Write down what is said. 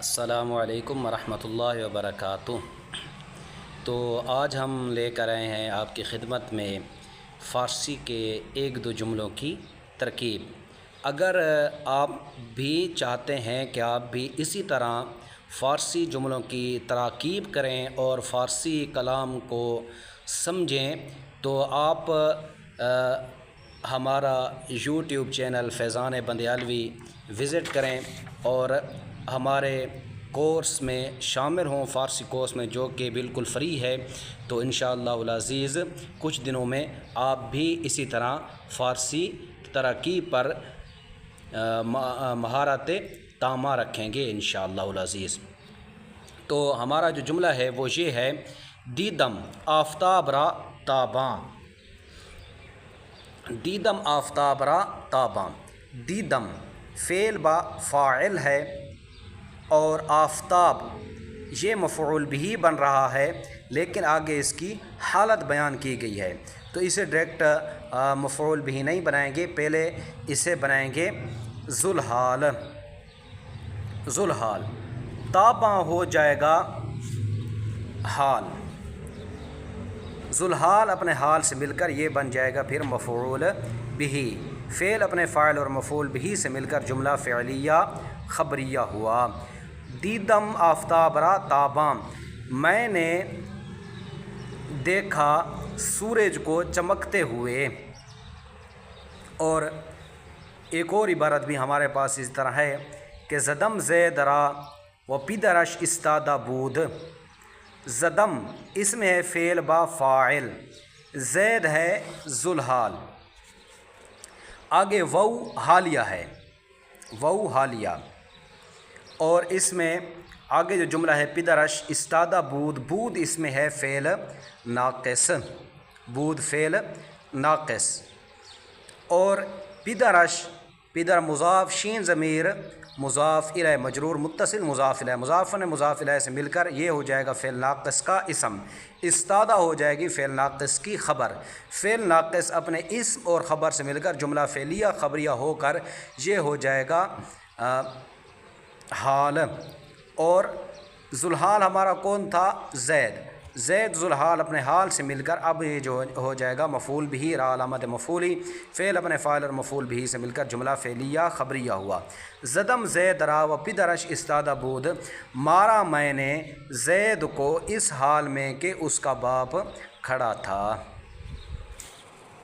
السلام علیکم ورحمۃ اللہ وبرکاتہ۔ تو آج ہم لے کر آئے ہیں آپ کی خدمت میں فارسی کے ایک دو جملوں کی ترکیب۔ اگر آپ بھی چاہتے ہیں کہ آپ بھی اسی طرح فارسی جملوں کی تراکیب کریں اور فارسی کلام کو سمجھیں تو آپ ہمارا یوٹیوب چینل فیضان بندیالوی وزٹ کریں اور ہمارے کورس میں شامل ہوں، فارسی کورس میں، جو کہ بالکل فری ہے۔ تو انشاءاللہ العزیز کچھ دنوں میں آپ بھی اسی طرح فارسی تراکیب پر مہارت تامہ رکھیں گے انشاءاللہ العزیز۔ تو ہمارا جو جملہ ہے وہ یہ ہے: دیدم آفتاب را تاباں۔ دیدم آفتاب را تاباں۔ دیدم فعل با فاعل ہے اور آفتاب یہ مفعول بھی بن رہا ہے، لیکن آگے اس کی حالت بیان کی گئی ہے، تو اسے ڈائریکٹ مفعول بھی نہیں بنائیں گے، پہلے اسے بنائیں گے ذوالحال۔ ذوالحال تاباں ہو جائے گا حال، ذوالحال اپنے حال سے مل کر یہ بن جائے گا پھر مفعول بھی۔ فعل اپنے فاعل اور مفعول بھی سے مل کر جملہ فعلیہ خبریہ ہوا۔ دیدم آفتاب را تاباں، میں نے دیکھا سورج کو چمکتے ہوئے۔ اور ایک اور عبارت بھی ہمارے پاس اس طرح ہے کہ زدم زید را و پدرش استادہ بود۔ زدم اس میں ہے فعل با فاعل، زید ہے ذوالحال، آگے وو حالیہ ہے، وو حالیہ، اور اس میں آگے جو جملہ ہے پدرش استادہ بود، بود اس میں ہے فعل ناقص، بود فعل ناقص، اور پدرش پدر مضاف، شین ضمیر مضاف الیہ مجرور متصل مضاف الیہ، مضاف نے مضاف الیہ سے مل کر یہ ہو جائے گا فعل ناقص کا اسم، استادہ ہو جائے گی فعل ناقص کی خبر۔ فعل ناقص اپنے اسم اور خبر سے مل کر جملہ فعلیہ خبریہ ہو کر یہ ہو جائے گا حال۔ اور ذوالحال ہمارا کون تھا؟ زید، زید ذوالحال اپنے حال سے مل کر اب یہ جو ہو جائے گا مفعول بھی، را علامت مفعولی، فعل اپنے فاعل اور مفعول بھی سے مل کر جملہ فعلیہ خبریہ ہوا۔ زدم زید را و پدرش استادہ بود، مارا میں نے زید کو اس حال میں کہ اس کا باپ کھڑا تھا۔